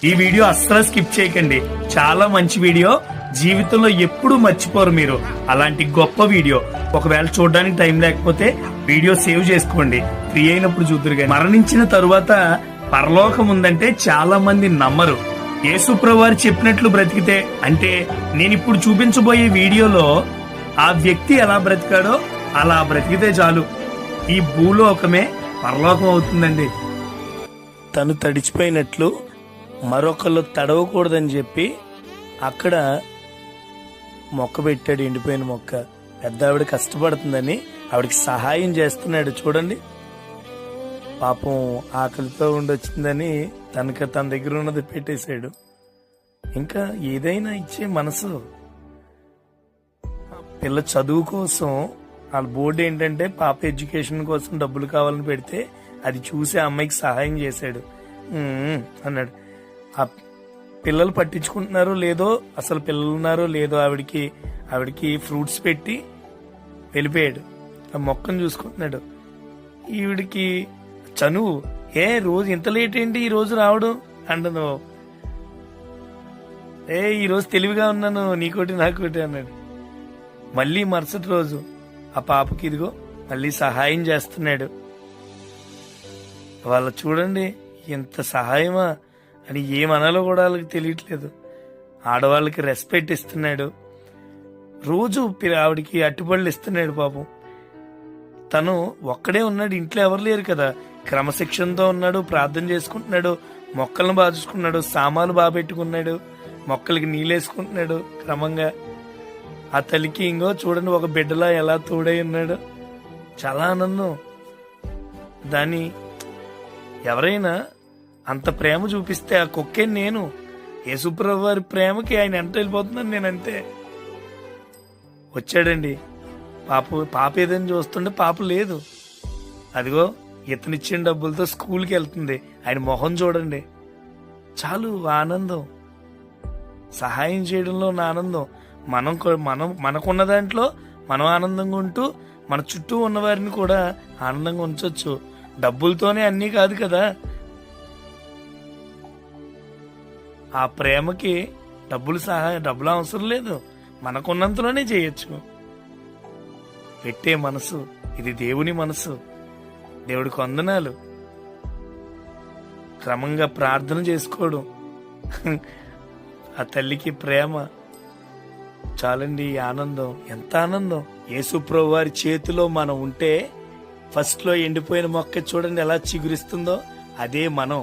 ఈ వీడియో అస్సలు స్కిప్ చేయకండి, చాలా మంచి వీడియో, జీవితంలో ఎప్పుడు మర్చిపోరు మీరు. అలాంటి గొప్ప వీడియో ఒకవేళ చూడడానికి టైం లేకపోతే వీడియో సేవ్ చేసుకోండి, ఫ్రీ అయినప్పుడు చూద్దరు. కానీ మరణించిన తరువాత పరలోకం ఉందంటే చాలా మంది నమ్మరు. యేసుప్రభువు వారు చెప్పినట్లు బ్రతికితే, అంటే నేను ఇప్పుడు చూపించబోయే వీడియోలో ఆ వ్యక్తి ఎలా బ్రతికాడో అలా బ్రతికితే చాలు, ఈ భూలోకమే పరలోకం అవుతుందండి. తను తడిచిపోయినట్లు మరొకళ్ళు తడవకూడదని చెప్పి అక్కడ మొక్క పెట్టాడు, ఎండిపోయిన మొక్క. పెద్ద ఆవిడ కష్టపడుతుందని ఆవిడకి సహాయం చేస్తున్నాడు. చూడండి, పాపం ఆకలితో ఉండొచ్చిందని తన దగ్గర ఉన్నది పెట్టేశాడు. ఇంకా ఏదైనా ఇచ్చే మనసు. పిల్ల చదువు కోసం వాళ్ళ బోర్డు ఏంటంటే పాప ఎడ్యుకేషన్ కోసం డబ్బులు కావాలని పెడితే అది చూసి ఆ అమ్మాయికి సహాయం చేశాడు అన్నాడు. ఆ పిల్లలు పట్టించుకుంటున్నారో లేదో, అసలు పిల్లలు ఉన్నారో లేదో, ఆవిడికి ఫ్రూట్స్ పెట్టి వెళ్ళిపోయాడు. ఆ మొక్కను చూసుకుంటున్నాడు. ఈవిడికి చనువు, రోజు ఇంత లేట్ ఏంటి ఈ రోజు రావడం అంటను. ఈ రోజు తెలివిగా ఉన్నాను, నీకోటి నాకోటి అన్నాడు. మళ్ళీ మరుసటి రోజు ఆ పాపకి ఇదిగో మళ్ళీ సహాయం చేస్తున్నాడు. వాళ్ళ చూడండి, ఎంత సహాయమా అని ఏమనాలో కూడా వాళ్ళకి తెలియట్లేదు. ఆడవాళ్ళకి రెస్పెక్ట్ ఇస్తున్నాడు. రోజు ఆవిడికి అట్టుపళ్ళు ఇస్తున్నాడు. పాపం తను ఒక్కడే ఉన్నాడు, ఇంట్లో ఎవరు లేరు కదా. క్రమశిక్షణతో ఉన్నాడు, ప్రార్థన చేసుకుంటున్నాడు, మొక్కలను బాగా చూసుకున్నాడు, సామాన్లు బాగా పెట్టుకున్నాడు, మొక్కలకి నీళ్ళేసుకుంటున్నాడు క్రమంగా. ఆ తల్లికి ఇంకో చూడండి ఒక బిడ్డలా ఎలా తోడై ఉన్నాడు. చాలా ఆనందం. దాని ఎవరైనా అంత ప్రేమ చూపిస్తే ఆ కుక్కే నేను. యేసుప్రభువు వారి ప్రేమకి ఆయన ఎంత వెళ్ళిపోతున్నాను నేను, అంతే. వచ్చాడండి. పాప ఏదని చూస్తుంటే పాప లేదు. అదిగో ఇతనిచ్చిన డబ్బులతో స్కూల్కి వెళ్తుంది. ఆయన మొహం చూడండి, చాలు ఆనందం. సహాయం చేయడంలో ఉన్న ఆనందం. మనకున్న దాంట్లో మనం ఆనందంగా ఉంటూ మన చుట్టూ ఉన్న వారిని కూడా ఆనందంగా ఉంచొచ్చు. డబ్బులతోనే అన్నీ కాదు కదా. ఆ ప్రేమకి డబ్బులు అవసరం లేదు, మనకున్నంతలోనే చేయొచ్చు. పెట్టే మనసు ఇది దేవుని మనసు. దేవుడికి వందనాలు. క్రమంగా ప్రార్థన చేసుకోవడం, ఆ తల్లికి ప్రేమ, చాలండి. ఆనందం, ఎంత ఆనందం. యేసుప్రభువు వారి చేతిలో మనం ఉంటే, ఫస్ట్ లో ఎండిపోయిన మొక్క చూడండి ఎలా చిగురిస్తుందో, అదే మనం.